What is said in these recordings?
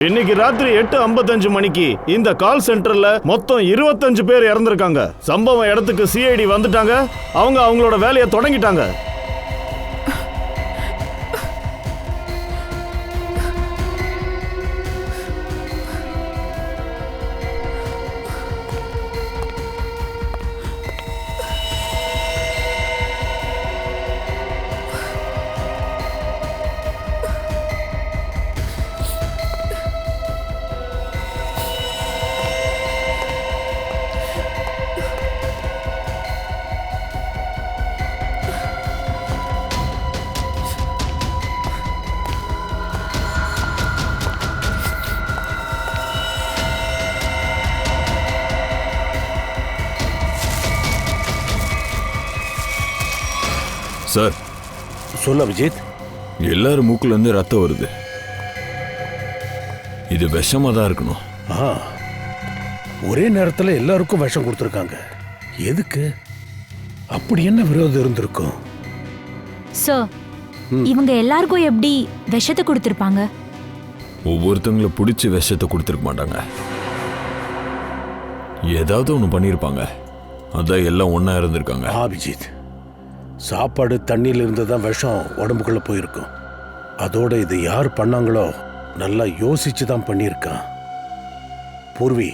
இன்னைக்கு ராத்திரி 8:55 மணிக்கு இந்த கால் சென்டர்ல மொத்தம் 25 பேர் இறந்திருக்காங்க. சம்பவ இடத்துக்கு சிஐடி வந்துட்டாங்க. அவங்க அவங்களோட வேலையை தொடங்கிட்டாங்க. சார் சொல்ல விஜித். எல்லாரும் மூக்குல இருந்து ரத்தம் வருது. இது விஷமா தான் இருக்கணும். ஒரே நேரத்தில் எல்லாருக்கும் விஷம் கொடுத்துருக்காங்க. எதுக்கு? அப்படி என்ன விரோதம் இருந்திருக்கும்? சார், இவங்க எல்லாருக்கும் எப்படி விஷத்தை கொடுத்துருப்பாங்க? ஒவ்வொருத்தங்களை பிடிச்சி விஷத்தை கொடுத்துருக்க மாட்டாங்க. ஏதாவது ஒன்று பண்ணியிருப்பாங்க. அதான் எல்லாம் ஒன்றா இருந்திருக்காங்க. அபிஜித், சாப்பாடு தண்ணியில் இருந்து தான் விஷம் உடம்புக்குள்ள போயிருக்கும். அதோட இது யார் பண்ணாங்களோ நல்லா யோசிச்சு தான் பண்ணியிருக்கான். பூர்வி,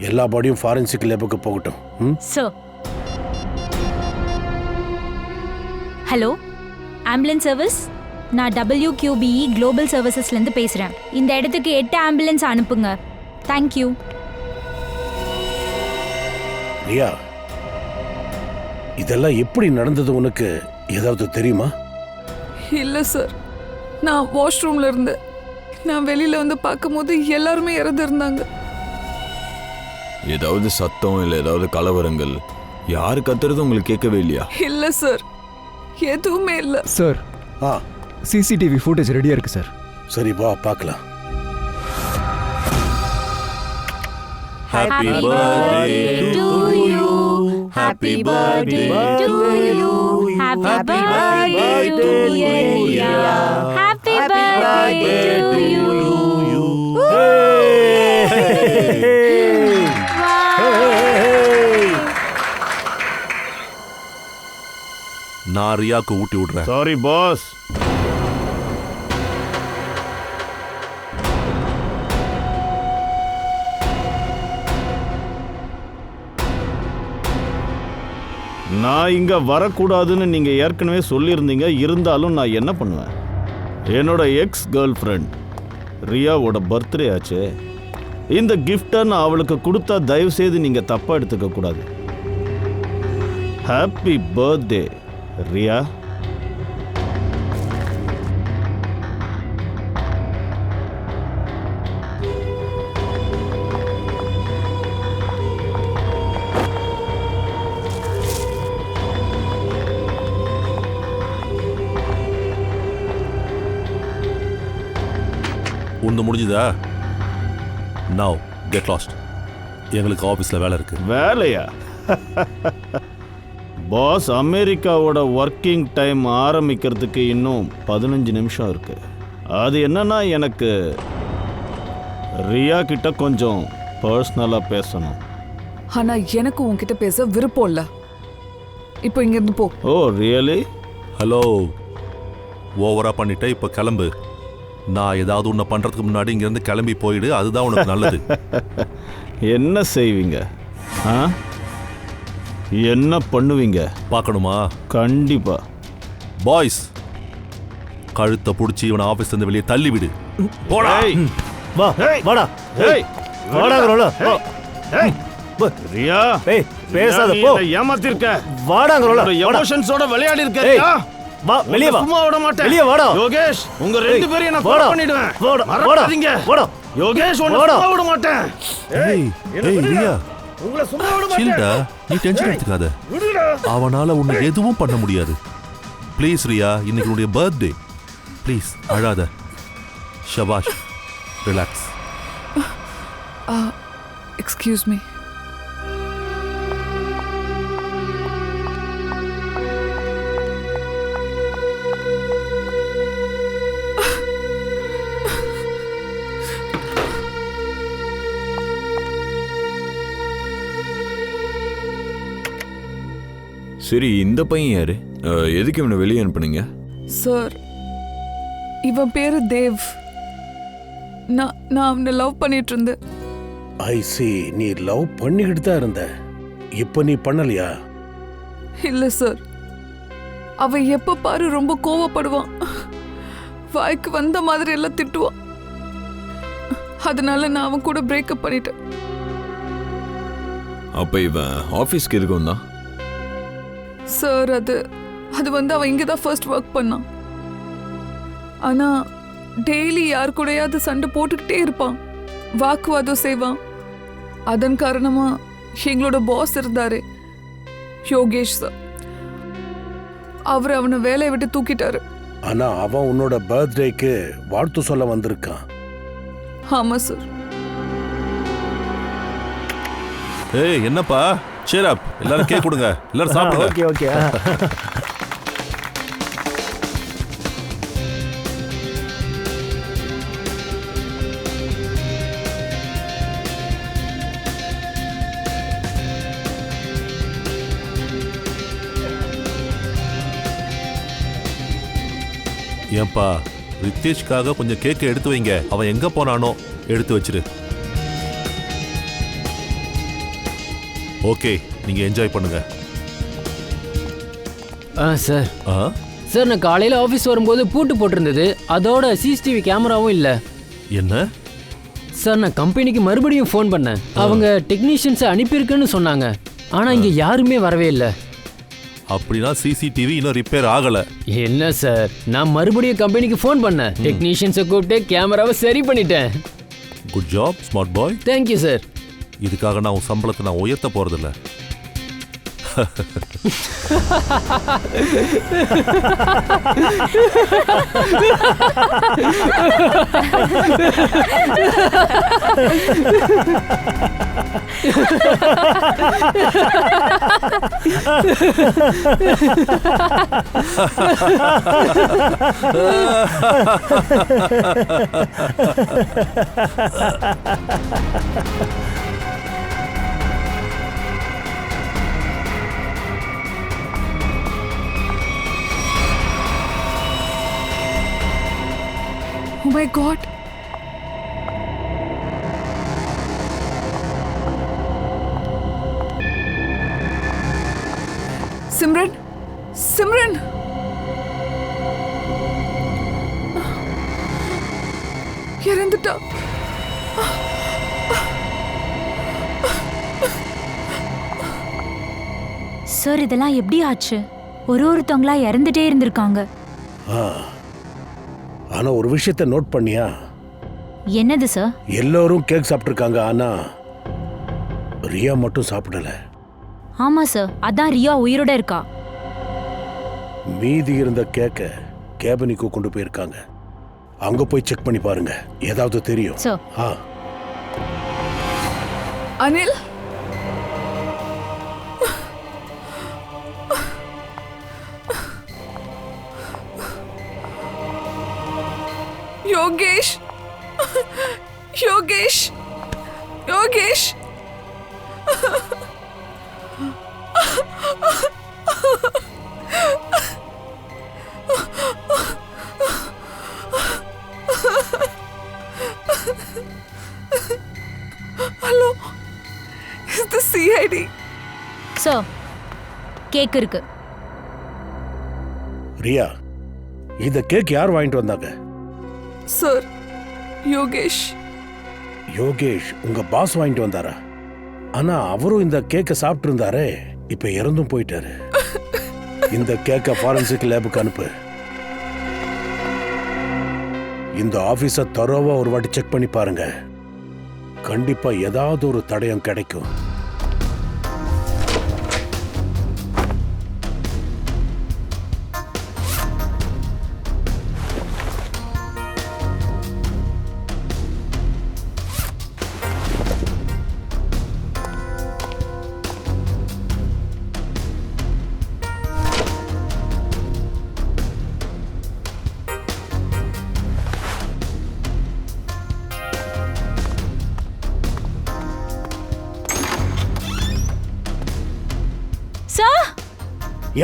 எல்லா பாடியும் ஃபாரன்சிக் லேபுக்கு போகட்டும். Sir, hello, ambulance service. நான் WQBE குளோபல் சர்வீசஸ்லேருந்து பேசுகிறேன். இந்த இடத்துக்கு 8 ஆம்புலன்ஸ் அனுப்புங்க. தேங்க்யூ. ரியா, இதெல்லாம் எப்படி நடந்தது உனக்கு ஏதாவது தெரியுமா? இல்லை சார், நான் வாஷ்ரூம்ல இருந்தேன். நான் வெளியில வந்து பார்க்கும்போது எல்லாருமே இறந்துருந்தாங்க. ஏதாவது சத்தம் இல்லை ஏதாவது கலவரங்கள் யாரு கத்துறது உங்களுக்கு கேட்கவே இல்லையா? இல்லை சார், எதுவுமே இல்லை சார். CCTV ஃபுட்டேஜ் ரெடியா இருக்கு சார். சரி, வா பார்க்கலாம். Happy birthday to you. Happy birthday to you. Happy birthday to you. Happy birthday to you. நான் ரியாக்கு ஊட்டி விடுறேன். Sorry boss. நான் இங்க வரக்கூடாதுன்னு நீங்க ஏற்கனவே சொல்லியிருந்தீங்க. இருந்தாலும் நான் என்ன பண்ணுவேன்? என்னோட எக்ஸ் கேர்ள் ஃப்ரெண்ட் ரியாவோட பர்த்டே ஆச்சு. இந்த கிஃப்டை நான் அவளுக்கு கொடுத்தா தயவு செய்து நீங்க தப்பா எடுத்துக்க கூடாது. Happy birthday Riya. ஒன்று முடிஞ்சுதா? Now get lost. எங்களுக்கு ஆஃபீஸில் வேலை இருக்கு. வேலையா? பாஸ், அமெரிக்காவோட ஒர்க்கிங் டைம் ஆரம்பிக்கிறதுக்கு இன்னும் 15 நிமிஷம் இருக்கு. அது என்னன்னா, எனக்கு ரியா கிட்ட கொஞ்சம் பர்சனலாக பேசணும். ஆனா எனக்கு உன்கிட்ட பேச விருப்பம் இல்லை. இப்போ இங்கிருந்து போ. ஓ ரியலி? ஹலோ, ஓவரா பண்ணிட்ட, இப்போ கிளம்பு. நான் ஏதாவது ஒன்று பண்ணுறதுக்கு முன்னாடி இங்கேருந்து கிளம்பி போயிடு. அதுதான் உனக்கு நல்லது. என்ன செய்வீங்க? என்ன பண்ணுவீங்க? பார்க்கணுமா? கண்டிப்பா. பாய்ஸ், கழுத்தை பிடிச்சி இவனை ஆஃபீஸ் இருந்து வெளியே தள்ளி விடு. போடா. வா, வாடா. ஏய், வாடாங்கறோல. ஏய், ரியா, ஏய், பேசாத போ. ஏமாத்திருக்க. வாடாங்கறோல. எமோஷன்ஸோட விளையாடி இருக்க. ஏய், ரியா, வா, வெளிய வா. சும்மா விட மாட்டேன். வெளிய வாடா. யோகேஷ், உங்க ரெண்டு பேரையும் நான் கொலை பண்ணிடுவேன். மறக்காதீங்க. வாடா. யோகேஷ், உன்னை சும்மா விட மாட்டேன். ஏய், ஏய் ரியா, உங்களை சும்மா விட சில்டா, மாட்டேன். நீ டென்ஷன் எடுத்துக்காத. அவனால உன்னை எதுவும் பண்ண முடியாது. ப்ளீஸ் ரியா, இன்னைக்கு உன்னுடைய பர்த்டே. ப்ளீஸ் அழாத. ஷபாஷ், ரிலாக்ஸ். Excuse me. சரி இந்த பையன் யாரு? எதுக்கு இவனை வெளியே அனுப்புனீங்க? சார் இவன் பேரு தேவ். நான் அவனை லவ் பண்ணிட்டு இருந்தேன். ஐ சி, நீ லவ் பண்ணிக்கிட்டு தான் இருந்த, இப்போ நீ பண்ணலையா? இல்ல சார், அவன் எப்ப பாரு ரொம்ப கோவப்படுவான், வாய்க்கு வந்த மாதிரி எல்லாம் திட்டுவான். அதனால நான் அவன் கூட பிரேக்கப் பண்ணிட்டேன். அப்ப இவன் ஆபீஸ்க்கு எதுக்கு வந்தான்? சார் அது அவன் இங்கே தான் ஃபர்ஸ்ட் ஒர்க் பண்ணான். ஆனா டெய்லி யார் கூடயாவது சண்டை போட்டுக்கிட்டே இருப்பான், வாக்குவாதம் செய்வான். அதன் காரணமா எங்களோட பாஸ் இருந்தாரு யோகேஷ் சார், அவர் அவனை வேலையை விட்டு தூக்கிட்டாரு. ஆனா அவன் உன்னோட பர்த்டேக்கு வாழ்த்து சொல்ல வந்திருக்கான். ஆமா சார். ஏய் என்னப்பா, cheer up, எல்லாரும் கேக் கொடுங்க, எல்லாரும் சாப்பிடுங்க. Okay okay. ஏன்பா, ரித்தேஷ்காக கொஞ்சம் கேக் எடுத்து வைங்க. அவன் எங்க போனானோ எடுத்து வச்சிரு. ஓகே, நீங்க என்ஜாய் பண்ணுங்க. சார் ஆ, சார் நான் காலையில் ஆஃபீஸ் வரும்போது பூட்டு போட்டிருந்தது, அதோட சிசிடிவி கேமராவும் இல்லை. என்ன? சார் நான் கம்பெனிக்கு மறுபடியும் ஃபோன் பண்ணேன், அவங்க டெக்னீஷியன்ஸை அனுப்பியிருக்குன்னு சொன்னாங்க. ஆனால் இங்கே யாருமே வரவே இல்லை. அப்படின்னா சிசிடிவி இன்னும் ரிப்பேர் ஆகல. என்ன சார், நான் மறுபடியும் கம்பெனிக்கு ஃபோன் பண்ணேன், டெக்னீஷியன்ஸை கூப்பிட்டு கேமராவை சரி பண்ணிட்டேன். Good job smart boy. Thank you sir. இதுக்காக நான் உன் சம்பளத்தை நான் உயர்த்த போறதில்ல. Oh my God. Simran, Simran. இறந்துட்டா. சார் இதெல்லாம் எப்படி ஆச்சு? ஒருத்தவங்களா இறந்துட்டே இருந்திருக்காங்க. ஆனா ஒரு விஷயத்தை நோட் பண்ணியா? என்னது சார்? எல்லாரும் கேக் சாப்பிட்டுருக்காங்க, ஆனா ரியா மட்டும் சாப்பிடல. ஆமா சார், அதான் ரியா உயிரோட இருக்கா. மீதி இருந்த கேக்க கேபினுக்கு கொண்டு போயிருக்காங்க. அங்க போய் செக் பண்ணி பாருங்க, ஏதாவது தெரியும். Sir. Anil, Yogesh, Yogesh, Yogesh. Hello, is the CID? Sir cake இருக்கு. ரியா, இந்த கேக் யார் வாங்கிட்டு வந்தாங்க? சார், யோகேஷ். யோகேஷ் உங்க பாஸ் வாங்கிட்டு வந்தாரா? ஆனா அவரும் இந்த கேக்க சாப்பிட்டு இருந்தாரே, இப்ப இறந்தும் போயிட்டாரு. இந்த கேக்க ஃபாரன்சிக் லேபுக்கு அனுப்பு. இந்த ஆபீஸ தரோவா ஒரு வாட்டி செக் பண்ணி பாருங்க, கண்டிப்பா ஏதாவது ஒரு தடயம் கிடைக்கும்.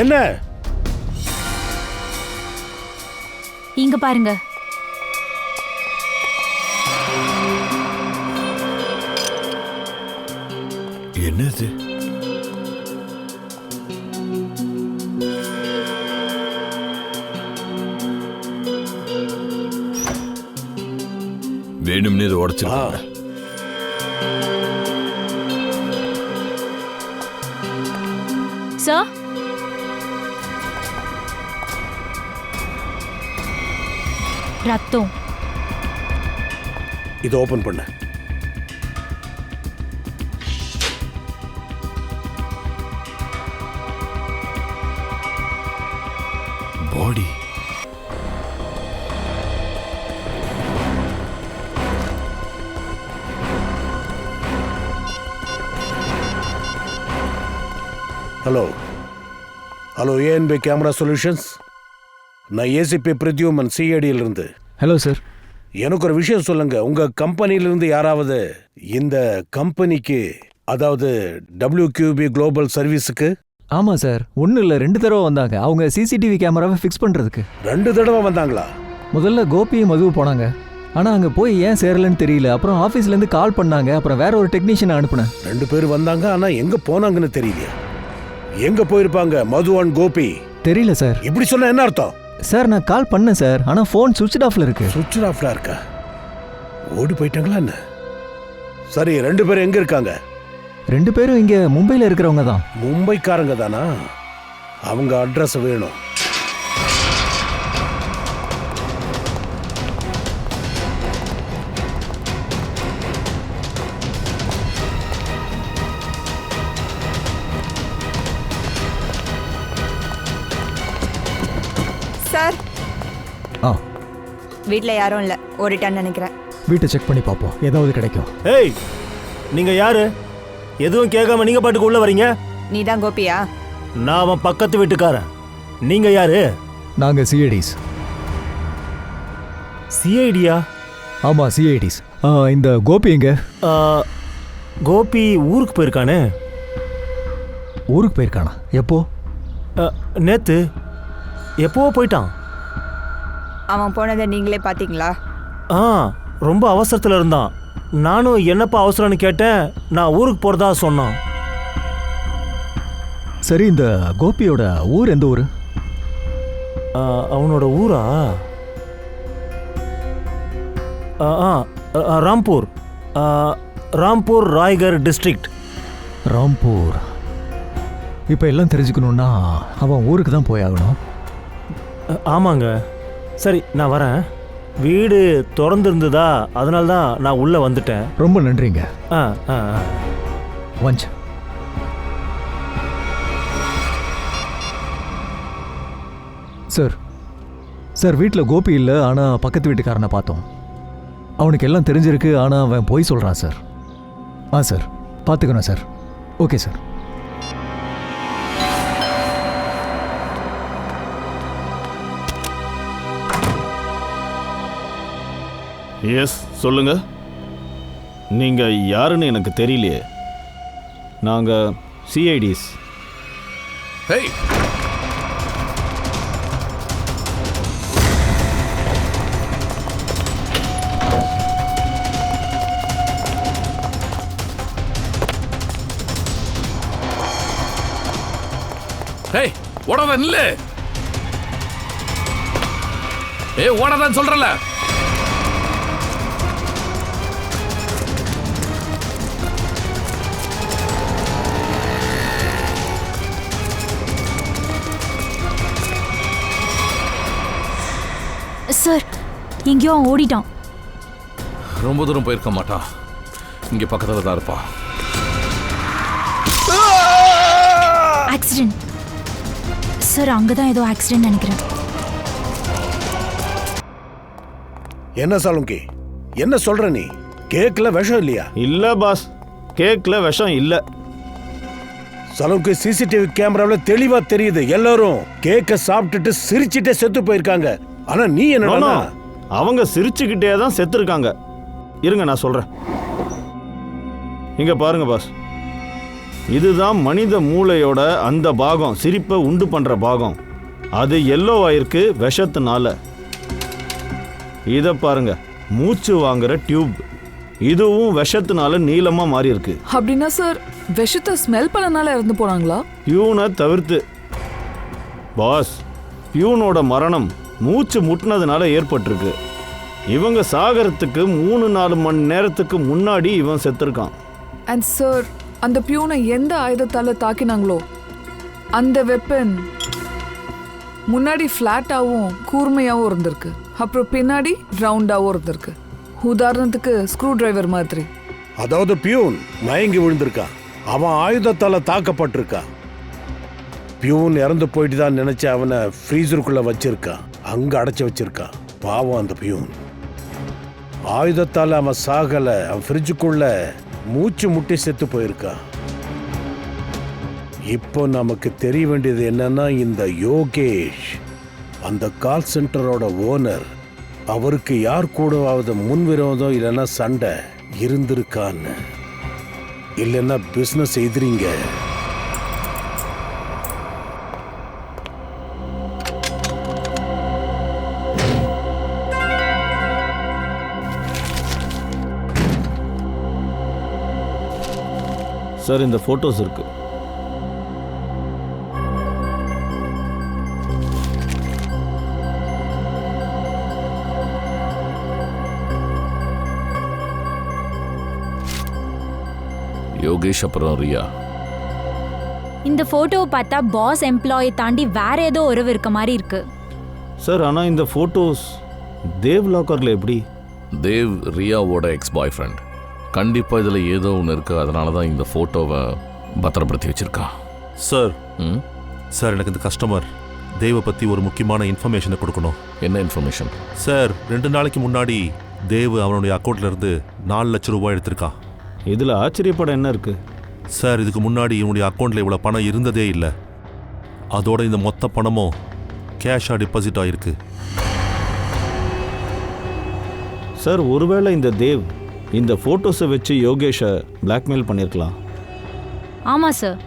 என்ன? இங்க பாருங்க. என்னது? வேணும்னு இதை உடைச்சிருக்காங்க. சார், ரத்தம். இதை ஓபன் பண்ண. Body. Hello hello, ANP camera solutions. நான் ஏசிபி பிரத்யுமன், சிஐடியில் இருந்து. Hello sir. எனக்கு ஒரு விஷயம் சொல்லுங்க. உங்க கம்பெனியிலிருந்து யாராவது இந்த கம்பெனிக்கு, அதாவது WQB குளோபல் சர்வீஸுக்கு? ஆமாம் சார், ஒன்றும் இல்லை, 2 தடவை வந்தாங்க. அவங்க சிசிடிவி கேமராவை ஃபிக்ஸ் பண்ணுறதுக்கு. 2 தடவை வந்தாங்களா? முதல்ல கோபி மது போனாங்க. ஆனால் அங்கே போய் ஏன் சேரலன்னு தெரியல. அப்புறம் ஆஃபீஸ்லேருந்து கால் பண்ணாங்க. அப்புறம் வேற ஒரு டெக்னீஷியனை அனுப்புனேன். 2 பேர் வந்தாங்க, ஆனால் எங்கே போனாங்கன்னு தெரியல. எங்கே போயிருப்பாங்க மது அண்ட் கோபி? தெரியல சார். இப்படி சொன்ன என்ன அர்த்தம்? சார், நான் கால் பண்ணேன் சார், ஆனால் ஃபோன் சுவிட்ச் ஆஃப்ல இருக்கு. சுவிட்ச் ஆஃப்ல இருக்கா? ஓடி போயிட்டாங்களா என்ன? சரி, 2 பேரும் எங்கே இருக்காங்க? 2 பேரும் இங்கே மும்பையில் இருக்கிறவங்க தான். மும்பைக்காரங்க தானா? அவங்க அட்ரஸ் வேணும். சார், ஆ, வீட்டில் யாரும் இல்லை, ஓடிட்டான்னு நினைக்கிறேன். வீட்டை செக் பண்ணி பார்ப்போம், ஏதாவது கிடைக்கும். ஏய், நீங்க யாரு? எதுவும் கேட்காம நீங்க பாட்டுக்கு உள்ள வரீங்க? நீ தான் கோபியா? நான் அவன் பக்கத்து வீட்டுக்காரன். நீங்க யாரு? நாங்கள் சிஐடிஸ். சிஐடியா? ஆமாம், சிஐடிஸ். இந்த கோபி எங்க? கோபி ஊருக்கு போயிருக்கானே. ஊருக்கு போயிருக்கானா? எப்போ? நேத்து. எப்போ போயிட்டான்? அவன் போனதை நீங்களே பார்த்தீங்களா? ரொம்ப அவசரத்தில் இருந்தான். நானும் என்னப்பா அவசரம்னு கேட்டேன். நான் ஊருக்கு போகிறதா சொன்னான். சரி, இந்த கோபியோட ஊர் எந்த ஊர்? அவனோட ஊரா? ராம்பூர். ராம்பூர் ராய்கர் டிஸ்ட்ரிக்ட். ராம்பூர். இப்போ எல்லாம் தெரிஞ்சுக்கணுன்னா அவன் ஊருக்கு தான் போயாகணும். ஆமாங்க. சரி, நான் வரேன். வீடு திறந்துருந்ததா, அதனால தான் நான் உள்ளே வந்துட்டேன். ரொம்ப நன்றிங்க. வஞ்ச். சார், சார், வீட்டில் கோபி இல்லை, ஆனால் பக்கத்து வீட்டுக்காரனை பார்த்தோம். அவனுக்கு எல்லாம் தெரிஞ்சிருக்கு, ஆனால் அவன் போய் சொல்கிறான் சார். சார், பார்த்துக்கணும் சார். Okay sir. எஸ், சொல்லுங்க. நீங்க யாருன்னு எனக்கு தெரியலையே. நாங்க சிஐடிஸ். ஹேய், ஹேய், ஓடாத நில்லு. ஓடாதான் சொல்றல. சார், எங்கேயோ அவன் ஓடிட்டான். ரொம்ப தூரம் போயிருக்க மாட்டான், இங்க பக்கத்துல தான் இருப்பான். ஆக்சிடென்ட் சார், அங்கதான் ஏதோ ஆக்சிடென்ட் நினைக்கிறேன். என்ன சாலுங்கி, என்ன சொல்ற நீ? கேக்ல விஷம் இல்லையா? இல்ல பாஸ், கேக்ல விஷம் இல்ல. சாலுங்கி, சிசிடிவி கேமராவில் தெளிவா தெரியுது. எல்லாரும் கேக்க சாப்பிட்டுட்டு சிரிச்சிட்டே செத்து போயிருக்காங்க. ஆனா நீ என்ன? அவங்க சிரிச்சுக்கிட்டே தான் செத்து இருக்காங்க. இருங்க, நான் சொல்றேன். இங்க பாருங்க பாஸ், இதுதான் மனித மூளையோட அந்த பாகம், சிரிப்பை உண்டு பண்ற பாகம். அது எல்லோ ஆயிருக்கு விஷத்தினால. இதை பாருங்க, மூச்சு வாங்குற டியூப், இதுவும் விஷத்தினால நீளமா மாறி இருக்கு. அப்படின்னா சார் விஷத்தை ஸ்மெல் பண்ணனால இறந்து போனாங்களா? பியூனை தவிர்த்து. பாஸ், பியூனோட மரணம் மூச்சு முட்டினதுனால ஏற்பட்டிருக்கு. இவங்க சாகரத்துக்கு 3-4 மணி நேரத்துக்கு முன்னாடி இவன் செத்துருக்கான். அண்ட் சார், அந்த பியூனை எந்த ஆயுதத்தால தாக்கினாங்களோ அந்த வெப்பன் முன்னாடி ஃப்ளாட்டாகவும் கூர்மையாகவும் இருந்திருக்கு, அப்புறம் பின்னாடி ரவுண்டாகவும் இருந்திருக்கு. உதாரணத்துக்கு ஸ்க்ரூ டிரைவர் மாதிரி. அதாவது பியூன் மயங்கி விழுந்திருக்கான், அவன் ஆயுதத்தால தாக்கப்பட்டிருக்கான். பியூன் இறந்து போயிட்டு தான் நினைச்ச அவனை ஃப்ரீசருக்குள்ள வச்சிருக்கான், அங்க அடைச்சி வச்சிருக்கான். பாவம் அந்த பியூன். ஆயுதத்தால அவன் சாகல, அவன் ஃப்ரிட்ஜுக்குள்ள மூச்சு முட்டி செத்து போயிருக்கான். இப்போ நமக்கு தெரிய வேண்டியது என்னன்னா, இந்த யோகேஷ் அந்த கால் சென்டரோட ஓனர், அவருக்கு யார் கூடவாவது முன்விரோதம் இல்லைன்னா சண்டை இருந்திருக்கான்னு, இல்லைன்னா பிஸ்னஸ் எதிரிங்க. சார், இந்த போட்டோஸ் இருக்கு. யோகேஷ் அப்புறம் ரியா. இந்த போட்டோவை பார்த்தா பாஸ் எம்ப்ளாயை தாண்டி வேற ஏதோ உறவு இருக்க மாதிரி இருக்கு. சார், ஆனால் இந்த போட்டோஸ் தேவ் லாக்கர்ல எப்படி? தேவ் ரியாவோட எக்ஸ் பாய் ஃப்ரெண்ட். கண்டிப்பாக இதில் ஏதோ ஒன்று இருக்குது, அதனால தான் இந்த ஃபோட்டோவை பத்திரப்படுத்தி வச்சுருக்கான். சார், சார் எனக்கு இந்த கஸ்டமர் தேவை பற்றி ஒரு முக்கியமான இன்ஃபர்மேஷனை கொடுக்கணும். என்ன இன்ஃபர்மேஷன்? சார், 2 நாளைக்கு முன்னாடி தேவ் அவனுடைய அக்கௌண்ட்லேருந்து 4 லட்சம் ரூபாய் எடுத்திருக்கான். இதில் ஆச்சரியப்பட என்ன இருக்கு? சார், இதுக்கு முன்னாடி இவனுடைய அக்கௌண்ட்டில் இவ்வளோ பணம் இருந்ததே இல்லை. அதோட இந்த மொத்த பணமும் கேஷாக டிபாசிட் ஆகிருக்கு. சார், ஒருவேளை இந்த தேவ் இந்த ஃபோட்டோஸை வச்சு யோகேஷை பிளாக்மெயில் பண்ணியிருக்கலாம். ஆமாம் சார்,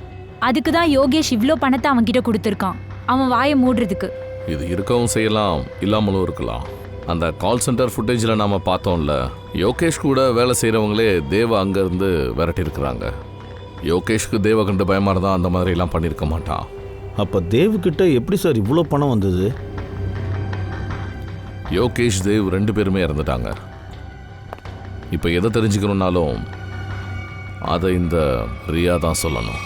அதுக்கு தான் யோகேஷ் இவ்வளோ பணத்தை அவன்கிட்ட கொடுத்துருக்கான், அவன் வாயை மூடுறதுக்கு. இது இருக்கவும் செய்யலாம், இல்லாமலும் இருக்கலாம். அந்த கால் சென்டர் ஃபுட்டேஜில் நாம் பார்த்தோம்ல, யோகேஷ் கூட வேலை செய்கிறவங்களே தேவ அங்கேருந்து விரட்டியிருக்கிறாங்க. யோகேஷ்க்கு தேவ கண்டு பயமாக இருந்தால் அந்த மாதிரிலாம் பண்ணியிருக்க மாட்டான். அப்போ தேவ்கிட்ட எப்படி சார் இவ்வளோ பணம் வந்தது? யோகேஷ், தேவ் 2 பேருமே இறந்துட்டாங்க. இப்போ எதை தெரிஞ்சுக்கணுன்னாலும் அதை இந்த ரியா தான் சொல்லணும்.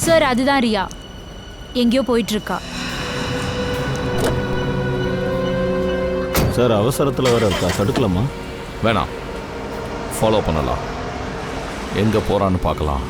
சார், அதுதான் ரியா, எங்கேயோ போயிட்டு இருக்கா. சார், அவசரத்தில் வேற இருக்கா, தடுக்கலாமா? வேணாம், ஃபாலோ பண்ணலாம். எங்கே போகிறான்னு பார்க்கலாம்.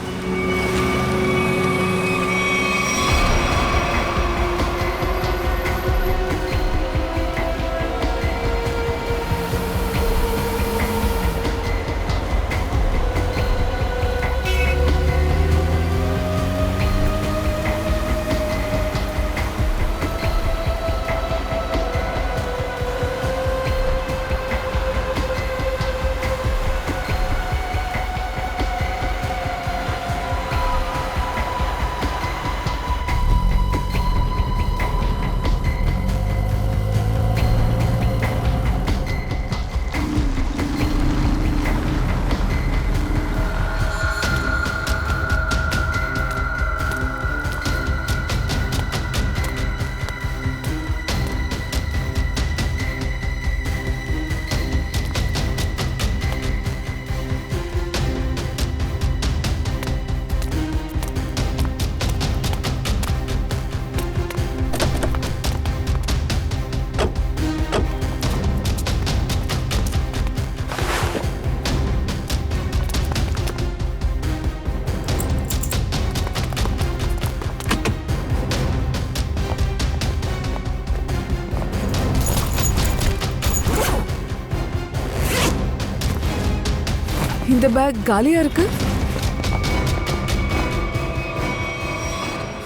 இந்த பேக் காலியா இருக்கு.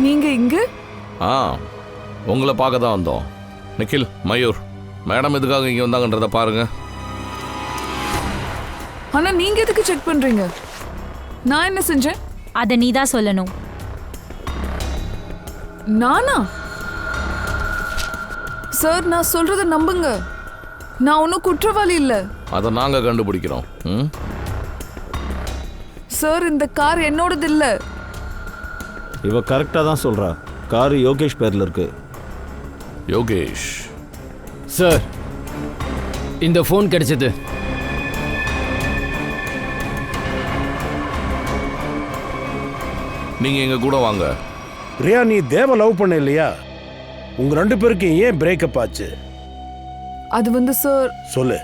நீங்க இங்க? உங்களை பார்க்க தான் வந்தோம். நிக்கில், மயூர், மேடம் எதுக்காக இங்கே வந்தாங்கன்றத பாருங்க. ஆனா நீங்க எதுக்கு செக் பண்றீங்க? நான் என்ன செஞ்சேன்? அதை நீ தான் சொல்லணும். நானா? சார், நான் சொல்றத நம்புங்க. நான் ஒன்றும் குற்றவாளி இல்ல. அதை நாங்கள் கண்டுபிடிக்கிறோம். ம், சார், இந்த கார் என்னோடது இல்ல. இவ கரெக்டாக தான் சொல்கிறா. காரு யோகேஷ் பேரில் இருக்கு. யோகேஷ். சார், இந்த ஃபோன் கிடைச்சது. நீங்கள் எங்கள் கூட வாங்க. ரியா, நீ தேவ லவ் பண்ண இல்லையா? உங்க 2 பேருக்கு ஏன் பிரேக்கப் ஆச்சு? அது வந்து சார், சொல்லு.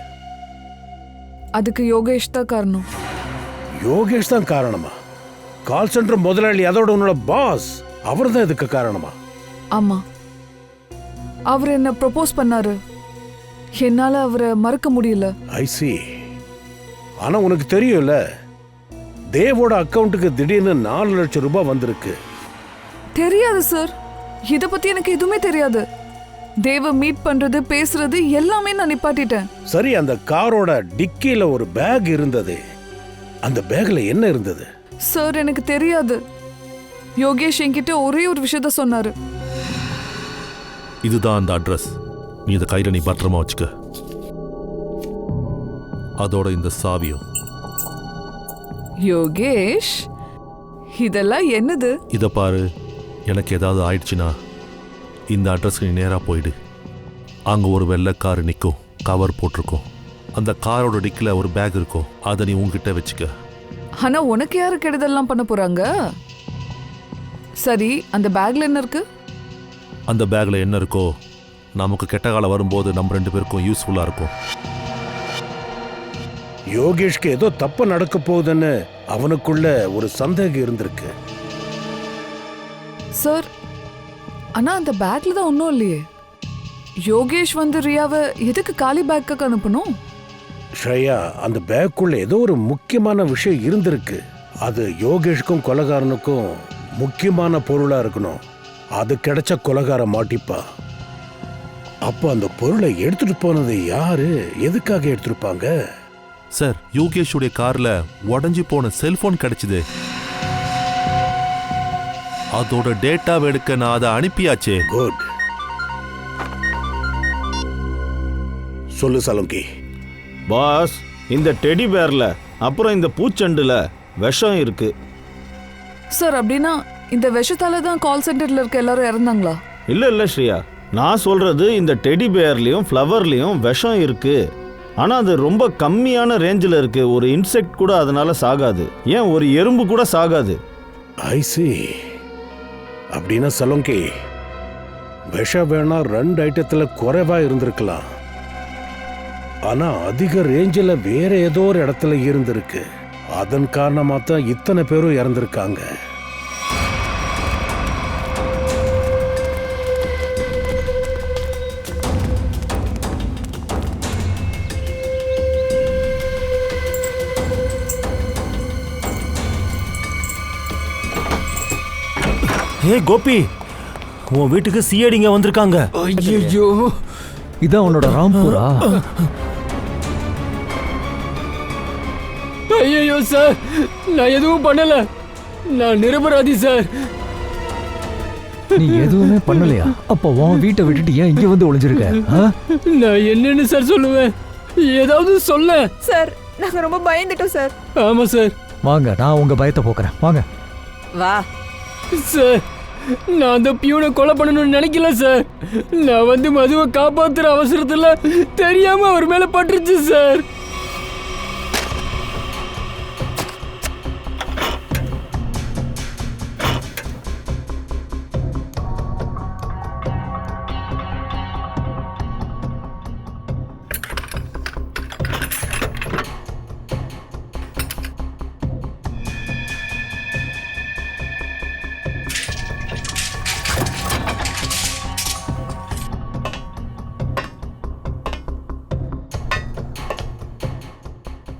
அதுக்கு யோகேஷ் தான் காரணம். யோகேஷ் தான் காரணமா? கால் சென்டர் முதலாளி, அதோட உன்னோட பாஸ், அவர் தான் இதுக்கு காரணமா? ஆமா, அவர் என்ன ப்ரொபோஸ் பண்ணாரு. என்னால அவரை மறக்க முடியல. ஐ சி. ஆனா உனக்கு தெரியும்ல, தேவோட அக்கவுண்ட்டுக்கு திடீர்னு 4 லட்சம் ரூபாய் வந்திருக்கு. தெரியாது சார், இத பத்தி எனக்கு எதுவுமே தெரியாது. தேவ மீட் பண்றது, பேசுறது எல்லாமே நான் நிப்பாட்டிட்டேன். சரி, அந்த காரோட டிக்கில ஒரு பேக் இருந்தது. அந்த பேக்ல என்ன இருந்தது? சார், எனக்கு தெரியாது. யோகேஷ் என்கிட்ட ஒரே ஒரு விஷயத்த சொன்னாரு. இதுதான் அந்த அட்ரஸ். நீ இதை கையில் நீ பத்திரமா வச்சுக்க. அதோட இந்த சாவியும். யோகேஷ், இதெல்லாம் என்னது? இதை பாரு, எனக்கு ஏதாவது ஆயிடுச்சுன்னா இந்த அட்ரஸ்க்கு நீ நேராக போயிடு. அங்கே ஒரு வெள்ளை கார் நிற்கும், கவர் போட்டிருக்கோம். அந்த காரோட டிக்கில் ஒரு பேக் இருக்கும், அதை நீ உங்ககிட்ட வச்சுக்க. ஆனா உனக்கு யாரு கெடுதல்லாம் பண்ண போறாங்க? சரி, அந்த பேக்ல என்ன இருக்கு? அந்த பேக்கில் என்ன இருக்கோ நமக்கு கெட்ட காலம் வரும்போது நம்ம 2 பேருக்கும் யூஸ்ஃபுல்லாக இருக்கும். யோகேஷ்க்கு ஏதோ தப்பு நடக்க போகுதுன்னு அவனுக்குள்ள ஒரு சந்தேகம் இருந்திருக்கு. சார், ஆனா அந்த பேக்ல தான் ஒன்றும் இல்லையே. யோகேஷ் வந்து ரியாவை எதுக்கு காலி பேக்கு அனுப்பணும்? ஸ்ரேயா, அந்த பேக்குள்ள ஏதோ ஒரு முக்கியமான விஷயம் இருந்திருக்கு. அது யோகேஷ்க்கும் கொலைகாரனுக்கும் முக்கியமான பொருளா இருக்கணும். அது கிடைச்ச கொலைகாரன் மாட்டிப்பா. அப்ப அந்த பொருளை எடுத்துட்டு போனது யாரு, எதுக்காக எடுத்திருப்பாங்க? சார், யோகேஷுடைய கார்ல உடஞ்சி போன செல்போன் கிடைச்சது. அதோட டேட்டாவை எடுக்க நான் அதை அனுப்பியாச்சே. குட். சொல்லு சலங்கி. பாஸ், இந்த டெடி பேரில் அப்புறம் இந்த பூச்செண்டுல விஷம் இருக்கு. சார், அப்படின்னா இந்த விஷத்தால தான் கால் சென்டர்ல இருக்க எல்லாரும் இறந்தாங்களா? இல்லை ஸ்ரீயா, நான் சொல்கிறது இந்த டெடி பேர்லேயும் ஃப்ளவர்லேயும் விஷம் இருக்கு. ஆனால் அது ரொம்ப கம்மியான ரேஞ்சில் இருக்கு. ஒரு இன்செக்ட் கூட அதனால சாகாது. ஏன் ஒரு எறும்பு கூட சாகாது. ஐ சி. அப்படின்னா சலங்கி, விஷம் வேணா 2 ஐட்டத்தில் குறைவா இருந்திருக்கலாம். ஆனா அதிக ரேஞ்சில் வேற ஏதோ ஒரு இடத்துல இருந்திருக்கு. அதன் காரணமா தான் இத்தனை பேரும் இறந்திருக்காங்க. ஏ கோபி, உன் வீட்டுக்கு சிஐடிங்க வந்திருக்காங்க. ஐயோ, இதான் உன்னோட ராம்பூரா? ஐயோ சார், நான் எதுவும் பண்ணல. நான் நிரபராதி சார். நீ எதுவுமே பண்ணலையா? அப்ப உன் வீட்டை விட்டுட்டு ஏன் இங்க வந்து ஒளிஞ்சிருக்க? நான் என்னன்னு சார் சொல்லுவேன்? ஏதாவது சொல்ல சார். நாங்க ரொம்ப பயந்துட்டோம் சார். ஆமா சார். வாங்க, நான் உங்க பயத்தை போக்குறேன். வாங்க. வா சார், நான் அந்த பியூனை கொலை பண்ணணும்னு நினைக்கல சார். நான் வந்து மதுவை காப்பாத்துற அவசரத்துல தெரியாம அவர் மேல பட்டுருச்சு சார்.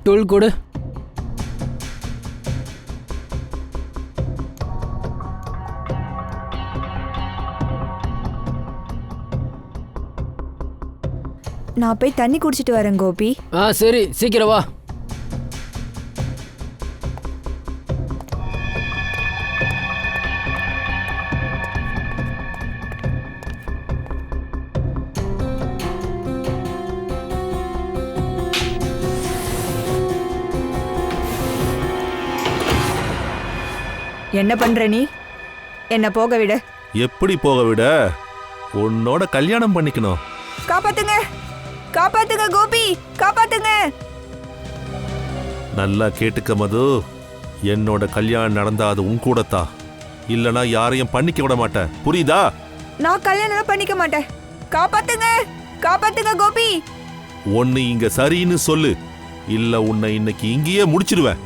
டோல் கொடு. நான் போய் தண்ணி குடிச்சிட்டு வரேன் கோபி. சரி, சீக்கிரம் வா. என்ன பண்ற நீ? என்ன போக விட. எப்படி போக விட? உன்னோட கல்யாணம் பண்ணிக்கணும். காப்பாத்துங்க, காப்பாத்துங்க கோபி, காப்பாத்துங்க. நல்லா கேட்டுக்க மது, என்னோட கல்யாணம் நடந்தா அது உன் கூடத்தா, இல்லனா யாரையும் பண்ணிக்க விட மாட்டேன், புரியுதா? நான் கல்யாணம் பண்ணிக்க மாட்டேன். காப்பாத்துங்க, காப்பாத்துங்க கோபி. ஒன்னு இங்க சரின்னு சொல்லு, இல்ல உன்னை இன்னைக்கு இங்கேயே முடிச்சிடுவேன்.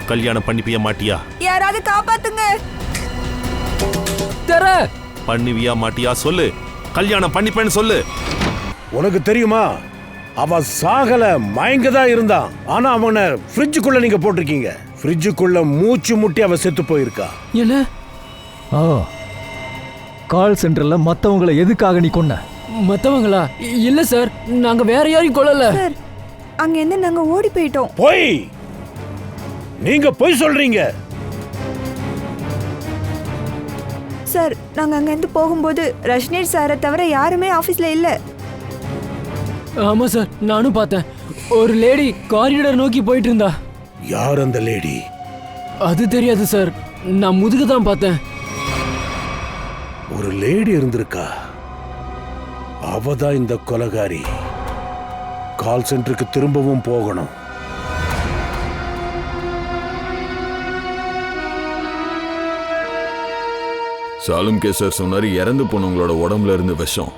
கல்யாணம் பண்ணிப்பிய மாட்டியா? யாராவது காப்பாத்துங்க. தர பண்ணுவியா மாட்டியா சொல்லு. கல்யாணம் பண்ணிப்பேன்னு சொல்லு. உனக்கு தெரியுமா, அவன் சாகல, மயங்கதான் இருந்தான். ஆனா அவனை ஃப்ரிட்ஜுக்குள்ள நீங்க போட்டிருக்கீங்க. ஃப்ரிட்ஜுக்குள்ள மூச்சு முட்டி அவன் செத்து போயிருக்கா. என்ன? கால் சென்டர்ல மத்தவங்களை எதுக்காக நீ கொன்ன? மத்தவங்களா? இல்ல சார், நாங்க வேற யாரையும் கொல்லல சார். அங்க இருந்து நாங்க ஓடி போயிட்டோம். போய் நீங்க போய் சொல்றீங்க. சார், நாங்க அங்க இருந்து போகும்போது ரஷ்னீர் சாரை தவிர யாருமே ஆபீஸ்ல இல்ல. ஆமா சார், நானும் பார்த்தேன். ஒரு லேடி காரிடார் நோக்கி போயிட்டு இருந்தா. யார் அந்த லேடி? அது தெரியாது சார், நான் முதுகு தான் பார்த்தேன். ஒரு லேடி இருந்திருக்கா. அவதான் இந்த கொலைகாரி. கால் சென்டருக்கு திரும்பவும் போகணும். சாலும் கேசர் சொன்னாரு, இறந்து போனவங்களோட உடம்புல இருந்து விஷம்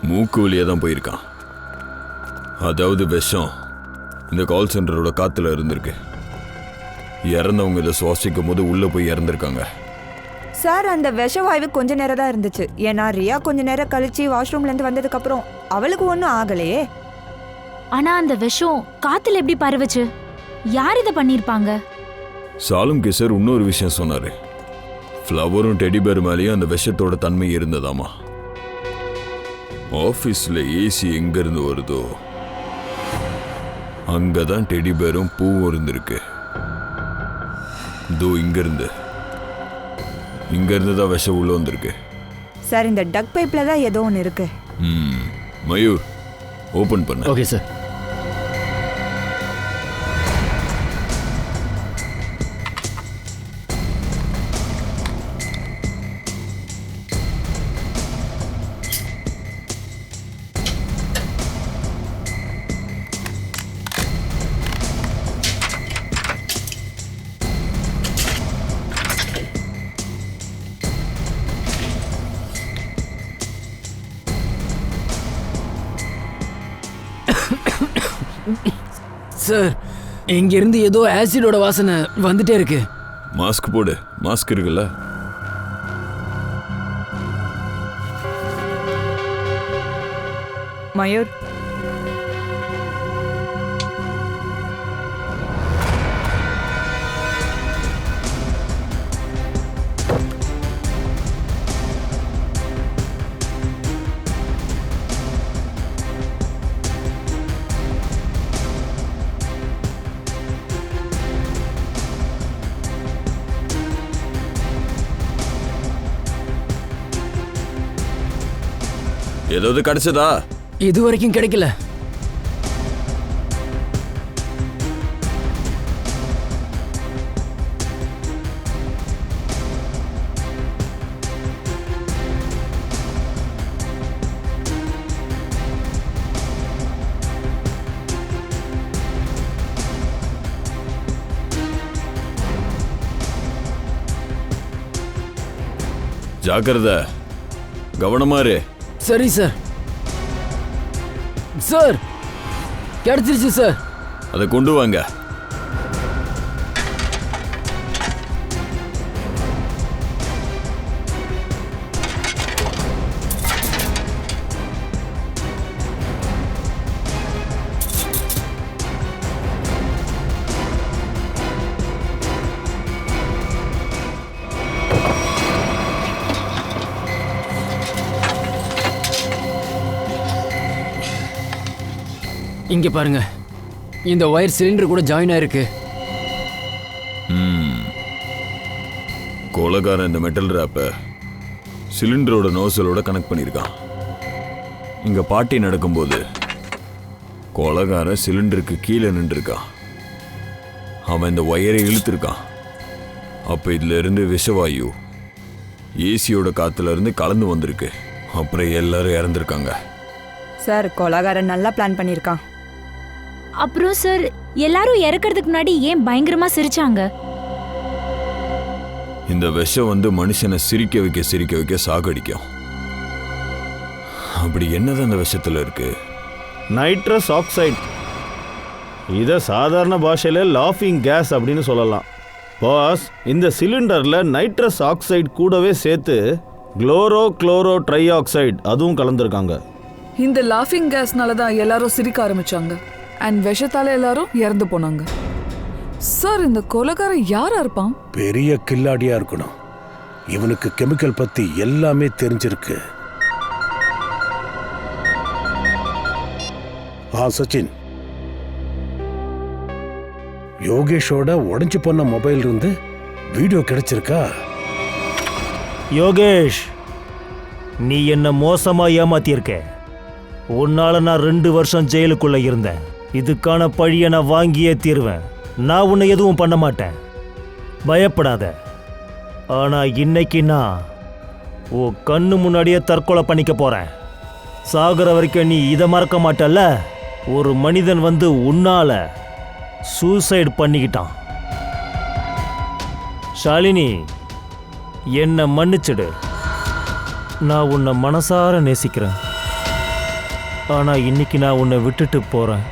மூக்கு வழியா தான் போயிருக்கான். அதாவது விஷம் இந்த கால் சென்டரோட காத்துல இருந்திருக்கு. இறந்தவங்க இதை சுவாசிக்கும் போது உள்ள போய் இறந்துருக்காங்க. சார், அந்த விஷவாயு கொஞ்ச நேரம் தான் இருந்துச்சு. ஏன்னா ரியா கொஞ்ச நேரம் கழிச்சு வாஷ்ரூம்ல இருந்து வந்ததுக்கு அப்புறம் அவளுக்கு ஒன்றும் ஆகலையே. ஆனா அந்த விஷம் காத்துல எப்படி பரவுச்சு? யார் இதை பண்ணிருப்பாங்க? சாலும் கேசர் இன்னொரு விஷயம் சொன்னாரு. ஃப்ளவரும் டெடிபேர் மேலேயும் அந்த விஷத்தோட தன்மை இருந்ததாமா. ஆஃபீஸில் ஏசி எங்கேருந்து வருதோ அங்கே தான் டெடிபேரும் பூவும் இருந்திருக்கு. இதோ இங்கேருந்து தான் விஷம் உள்ள வந்திருக்கு. சார், இந்த டக் பைப்ல தான் ஏதோ ஒன்று இருக்கு. மயூர், ஓப்பன் பண்ண. Okay sir. சார், இங்க இருந்து ஏதோ ஆசிடோட வாசனை வந்துட்டே இருக்கு. மாஸ்க் போடு. மாஸ்க் இருக்குல்ல? மயூர், ஏதாவது கிடைச்சதா? இது வரைக்கும் கிடைக்கல. ஜாக்கிரதை, கவனமா இரு. சரி சார். சார், கிடைச்சிருச்சு சார். அதை கொண்டு வாங்க. இங்க பாருங்க, இந்த ஒயர் சிலிண்டர் கூட ஜாயின் ஆயிருக்கு. கொலைகாரன் இந்த மெட்டல் ரேப்பை சிலிண்டரோட நோசலோட கனெக்ட் பண்ணியிருக்கான். இங்க பார்ட்டி நடக்கும்போது கொலைகாரன் சிலிண்டருக்கு கீழே நின்றுருக்கான். அவன் இந்த ஒயரை இழுத்துருக்கான். அப்போ இதுல இருந்து விஷவாயு ஏசியோட காத்துல இருந்து கலந்து வந்திருக்கு. அப்புறம் எல்லாரும் இறந்துருக்காங்க. சார் கொலகாரன் நல்லா பிளான் பண்ணியிருக்கான். அப்புறம் சார், எல்லாரும் இறக்கறதுக்கு முன்னாடி ஏன் பயங்கரமா சிரிச்சாங்க? இந்த விஷம் வந்து மனுஷனை சிரிக்க வைக்க சாகடிக்கும். அப்படி என்னதான் அந்த விஷத்துல இருக்கு? Nitrous oxide. இதை சாதாரண பாஷையில் லாஃபிங் கேஸ் அப்படின்னு சொல்லலாம். பாஸ், இந்த சிலிண்டரில் நைட்ரஸ் ஆக்சைடு கூடவே சேர்த்து குளோரோ ட்ரை ஆக்சைடு அதுவும் கலந்துருக்காங்க. இந்த லாஃபிங் கேஸ்னால தான் எல்லாரும் சிரிக்க ஆரம்பிச்சாங்க. அண்ட் விஷத்தால எல்லாரும் இறந்து போனாங்க. சார், இந்த கொலைகாரன் யாரா இருப்பான்? பெரிய கில்லாடியா இருக்கணும். இவனுக்கு கெமிக்கல் பத்தி எல்லாமே தெரிஞ்சிருக்கு. சச்சின், யோகேஷோட உடைஞ்சு போன மொபைல் இருந்து வீடியோ கிடைச்சிருக்கா? யோகேஷ், நீ என்ன மோசமா ஏமாத்தியிருக்க. உன்னால நான் 2 வருஷம் ஜெயிலுக்குள்ள இருந்தேன். இதுக்கான பழியை நான் வாங்கியே தீருவேன். நான் உன்னை எதுவும் பண்ண மாட்டேன், பயப்படாத. ஆனா இன்னைக்கு நான் உன் கண்ணு முன்னாடியே தற்கொலை பண்ணிக்க போறேன். சாகுற வரைக்கும் நீ இதை மறக்க மாட்டல்ல? ஒரு மனிதன் வந்து உன்னால சூசைட் பண்ணிக்கிட்டான். ஷாலினி, என்னை மன்னிச்சிடு. நான் உன்னை மனசார நேசிக்கிறேன். ஆனா இன்னைக்கு நான் உன்னை விட்டுட்டு போறேன்.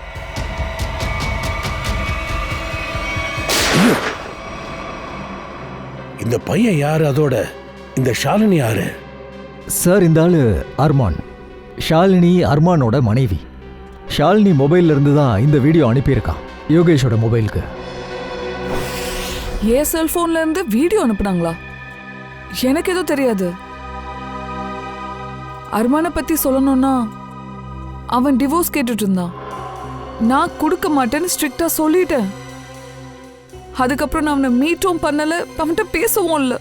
இந்த பையன் யாரு? அதோட இந்த ஷாலினி யாரு? சார், இந்த ஆளு அர்மான். ஷாலினி அர்மானோட மனைவி. ஷாலினி மொபைல்ல இருந்து தான் இந்த வீடியோ அனுப்பியிருக்கான் யோகேஷோட மொபைலுக்கு. ஏன் செல்போன்ல இருந்து வீடியோ அனுப்புனாங்களா? எனக்கு எதுவும் தெரியாது. அர்மானை பத்தி சொல்லணும்னா, அவன் டிவோர்ஸ் கேட்டுட்டு இருந்தான். நான் கொடுக்க மாட்டேன்னு ஸ்ட்ரிக்டா சொல்லிட்டேன். அதுக்கப்புறம் நான் அவனை மீட்டும் பண்ணல, அவன்கிட்ட பேசவும் இல்லை.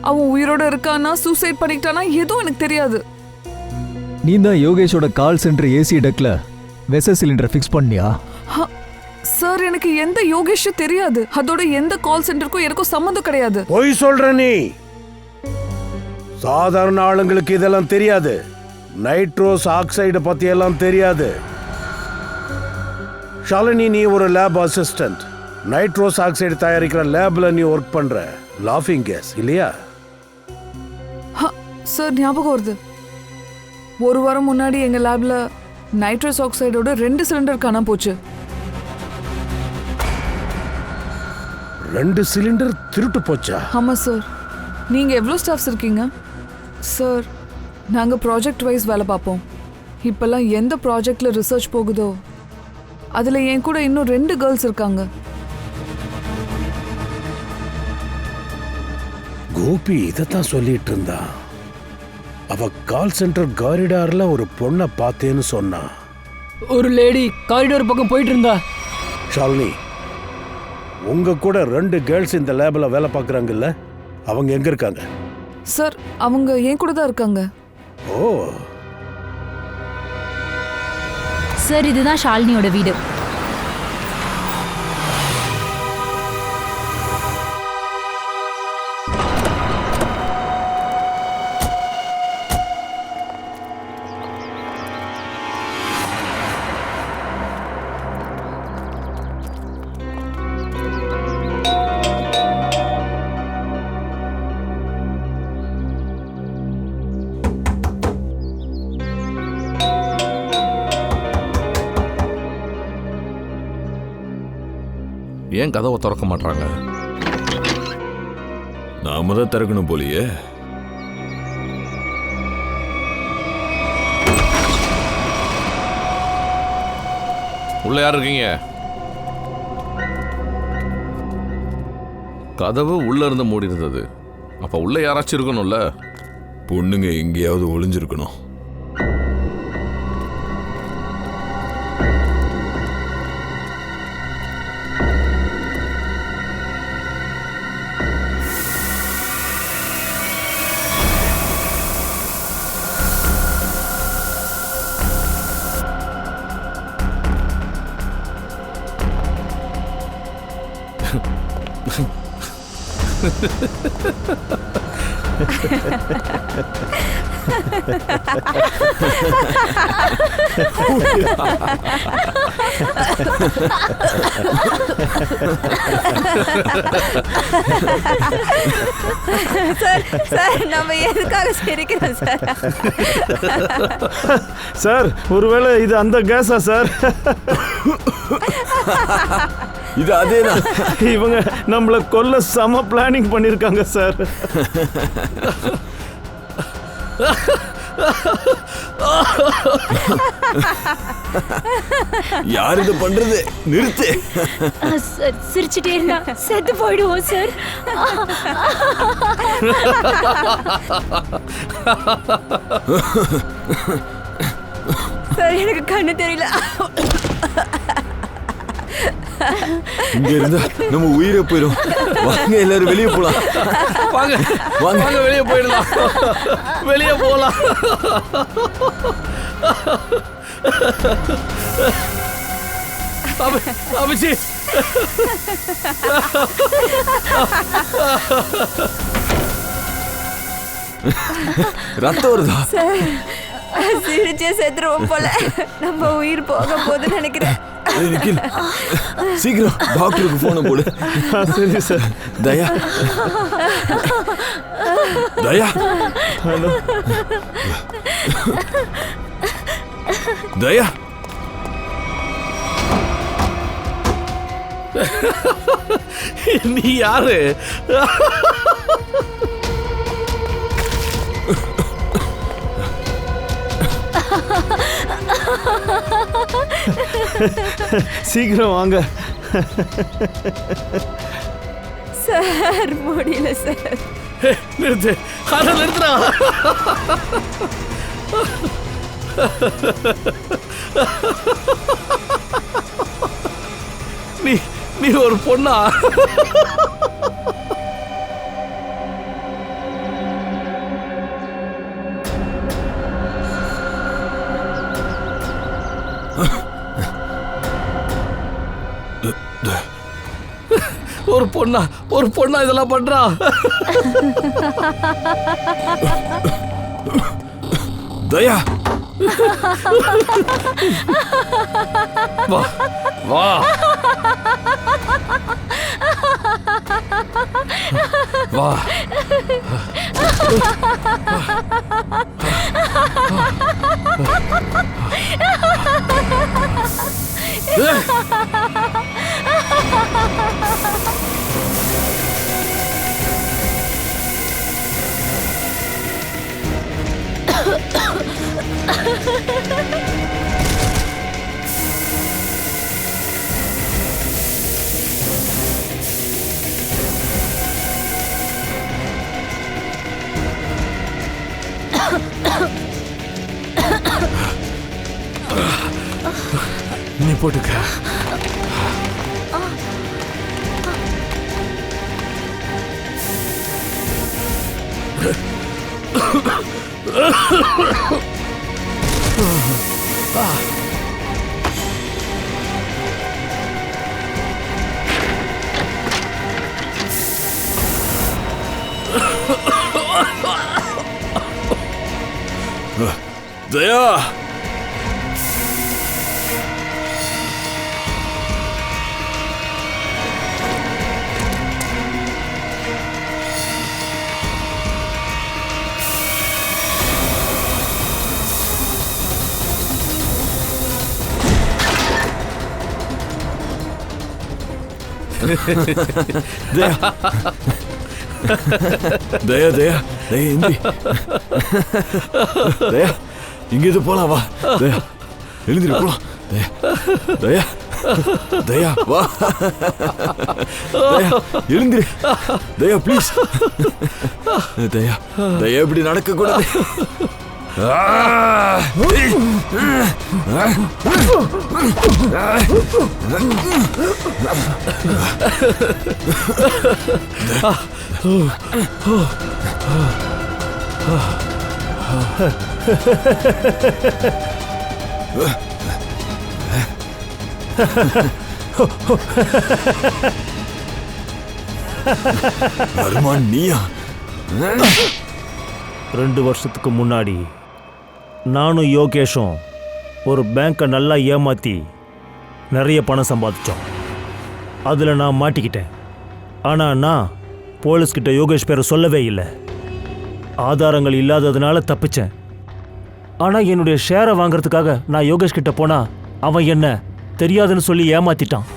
அவன் உயிரோட இருக்கானா, சூசைட் பண்ணிக்கிட்டானா எதுவும் எனக்கு தெரியாது. நீ தான் யோகேஷோட call centre AC டெக்ல வெச cylinder fix பண்ணியா? சார், எனக்கு எந்த யோகேஷும் தெரியாது. அதோட எந்த கால் சென்டருக்கும் எனக்கும் சம்மந்தம் கிடையாது. பொய் சொல்ற நீ. சாதாரண ஆளுங்களுக்கு இதெல்லாம் தெரியாது. நைட்ரோஸ் ஆக்சைடு பத்தி எல்லாம் தெரியாது. ஷாலினி, நீ ஒரு லேப் அசிஸ்டன்ட். நைட்ரோஸ் ஆக்சைடு தயாரிக்கிற லேப்ல நீ ஒர்க் பண்ற. லாஃபிங் கேஸ் இல்லையா? சார், ஞாபகம் வருது. ஒரு வாரம் முன்னாடி எங்க லேப்ல நைட்ரஸ் ஆக்சைடோட 2 சிலிண்டர் காணாம போச்சு. 2 சிலிண்டர் திருட்டு போச்சா? ஆமா சார். நீங்க எவ்வளோ ஸ்டாஃப்ஸ் இருக்கீங்க? சார், நாங்க ப்ராஜெக்ட் வைஸ் வேலை பார்ப்போம். இப்பெல்லாம் எந்த ப்ராஜெக்ட்ல ரிசர்ச் போகுதோ அதுல என் கூட இன்னும் 2 கேர்ள்ஸ் இருக்காங்க. கோபி இதைத்தான் சொல்லிட்டு இருந்தா. அவ கால் சென்டர் காரிடார்ல ஒரு பொண்ணை பார்த்தேன்னு சொன்னா. ஒரு லேடி காரிடார் பக்கம் போயிட்டு இருந்தா. ஷாலினி, உங்க கூட 2 கேர்ள்ஸ் இந்த லேப்ல வேலை பார்க்குறாங்கல்ல, அவங்க எங்க இருக்காங்க? சார், அவங்க என் கூட தான் இருக்காங்க. ஓ சார், இதுதான் ஷாலினியோட வீடு. ஏன் கதவை திறக்க மாட்டாங்க? நாம தான் திறக்கணும் போலியே. உள்ள யார் இருக்கீங்க? கதவு உள்ள இருந்து மூடி இருந்தது. அப்ப உள்ள யாராச்சும் இருக்கணும்ல. பொண்ணுங்க எங்கேயாவது ஒளிஞ்சிருக்கணும். சார் சார் நம்ம எதுக்காக சிரிக்கிறோம் சார்? சார் ஒருவேளை இது அந்த கேஸா சார்? இது அதேதான். இவங்க நம்மள கொல்ல செம பிளானிங் பண்ணிருக்காங்க சார். யார் இது பண்றது? நிறுத்து. சார் சிரிச்சுட்டே இருந்தா செத்து போயிடுவோம் சார். சார் எனக்கு கண்ணு தெரியல. இங்க இருந்தா நம்ம உயிரை போயிடும். வாங்க எல்லாரும் வெளியே போலாம். வாங்க வாங்க வெளியே போயிடலாம். வெளியே போலாம். அபிஷி ரத்தம் வருதா? சார் சிரிச்சே செத்துருவோம் போல. நம்ம உயிர் போக போகுதுன்னு நினைக்கிறேன். நிக்கில், சீக்கிரம் டாக்டருக்கு போன போடு. சரி சார். தயா தயா ஹலோ தயா. நீ யாரு? சீக்கிரம் வாங்க சார். முடியல சார். நிறுத்து, அதை நிறுத்துறா. நீ நீ ஒரு பொண்ணா? ஒரு பொண்ணா இதெல்லாம் பண்றா? தயா வா வா வா. நீ போட்டுக்க. தயா தயா தயா தயா எந்தி. தயா இங்க இது போலாம். வா தயா, எழுந்திரு போலாம். தயா தயா தயா வா. தயா எழுந்திரு. தயா ப்ளீஸ். தயா தயா இப்படி நடக்க கூடாது. அர்மான் நீயா? 2 வருஷத்துக்கு முன்னாடி நானும் யோகேஷும் ஒரு பேங்கை நல்லா ஏமாற்றி நிறைய பணம் சம்பாதிச்சோம். அதில் நான் மாட்டிக்கிட்டேன். ஆனால் நான் போலீஸ்கிட்ட யோகேஷ் பேரை சொல்லவே இல்லை. ஆதாரங்கள் இல்லாததுனால தப்பிச்சேன். ஆனால் என்னுடைய ஷேரை வாங்குறதுக்காக நான் யோகேஷ் கிட்ட போனால் அவன் என்ன தெரியாதுன்னு சொல்லி ஏமாத்திட்டான்.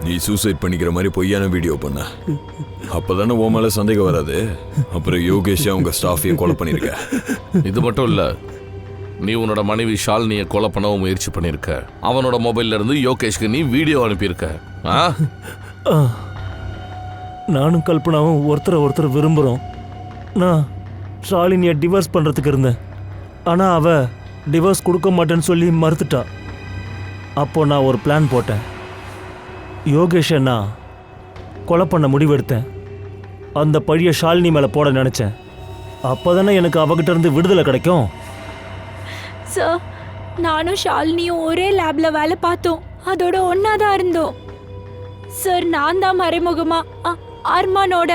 நீ சூசைட் பண்ணிக்கிற மாதிரி பொய்யான வீடியோ பண்ண. அப்பதானே உன் மேல சந்தேகம் வராது. அப்புறம் யோகேஷ் அவங்க ஸ்டாஃபையும் கொலை பண்ணிருக்க. இது மட்டும் இல்ல, நீ உன்னோட மனைவி ஷாலினியை கொலை பண்ணவும் முயற்சி பண்ணிருக்க. அவனோட மொபைல்ல இருந்து யோகேஷ்க்கு நீ வீடியோ அனுப்பியிருக்க. நானும் கல்பனாவும் ஒருத்தரை விரும்புகிறோம். நான் ஷாலினியை டிவோர்ஸ் பண்ணுறதுக்கு இருந்தேன். ஆனால் அவள் டிவோர்ஸ் கொடுக்க மாட்டேன்னு சொல்லி மறுத்துட்டா. அப்போ நான் ஒரு பிளான் போட்டேன். யோகேஷை நான் கொலை பண்ண முடிவெடுத்தேன். அந்த பழியை ஷாலினி மேலே போட நினச்சேன். அப்போ தானே எனக்கு அவகிட்ட இருந்து விடுதலை கிடைக்கும். சார், நானும் ஷாலினியும் ஒரே லேப்ல வேலை பார்த்தோம். அதோட ஒன்னா தான் இருந்தோம். சார், நான் தான் மறைமுகமா அர்மானோட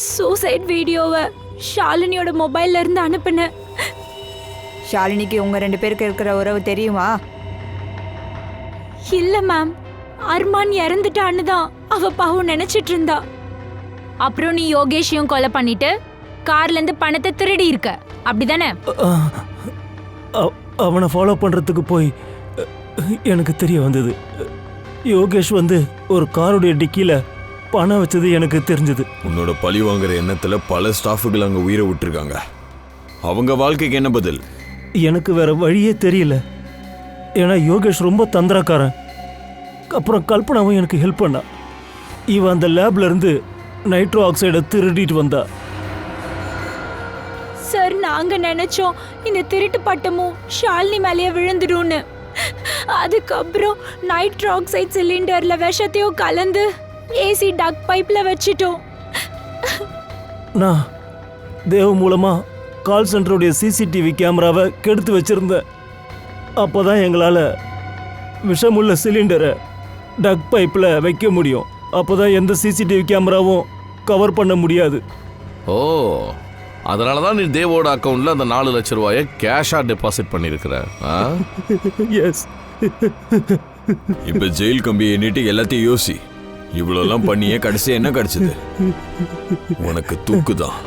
சூசைட் வீடியோவை ஷாலினியோட மொபைல்ல இருந்து அனுப்புனேன். ஷாலினிக்கு உங்க 2 பேருக்கு இருக்கிற உறவு தெரியுமா? இல்ல மேம், அர்மான் இறந்துட்டான்னு தான் அவ பாவம் நினைச்சிட்டு இருந்தா. அப்புறம் நீ யோகேஷையும் கொலை பண்ணிட்டு கார்ல இருந்து பணத்தை திருடி இருக்க, அப்படிதானே? அவனை ஃபாலோ பண்ணுறதுக்கு போய் எனக்கு தெரிய வந்தது. யோகேஷ் வந்து ஒரு காருடைய டிக்கியில் பணம் வச்சது எனக்கு தெரிஞ்சது. உன்னோட பழி வாங்குற எண்ணத்துல பல ஸ்டாஃபுகள் அங்க உயிரை விட்டுருக்காங்க. அவங்க வாழ்க்கைக்கு என்ன பதில்? எனக்கு வேற வழியே தெரியல. ஏன்னா யோகேஷ் ரொம்ப தந்திரக்காரன். அப்புறம் கல்பனாவும் எனக்கு ஹெல்ப் பண்ணா. இவன் அந்த லேப்ல இருந்து நைட்ரோ ஆக்சைடை திருடிட்டு வந்தா. சார், நாங்க நினைச்சோம் இந்த திருட்டு பட்டமும் ஷாலினி மேலேயே விழுந்துடும்னு. அதுக்கப்புறம் நைட்ரோ ஆக்சைடு சிலிண்டர்ல விஷத்தையும் கலந்து ஏசி டக் பைப்ல வச்சிட்டோம். நான் தேவ மூலமா கால் சென்டருடைய சிசிடிவி கேமராவை கெடுத்து வச்சிருந்தேன். அப்போதான் எங்களால் விஷமுள்ள சிலிண்டரை டக் பைப்பில் வைக்க முடியும். அப்போதான் எந்த சிசிடிவி கேமராவும் கவர் பண்ண முடியாது. ஓ, அதனால தான் நீ தேவோட அக்கௌண்ட்ல அந்த 4 லட்சம் ரூபாயை கேஷா டெபாசிட் பண்ணியிருக்கிற. எஸ். இப்ப ஜெயில் கம்பியை எண்ணிட்டு எல்லாத்தையும் யோசி. இவ்வளோலாம் பண்ணியே கடைசி என்ன கிடைச்சது? உனக்கு தூக்குதான்.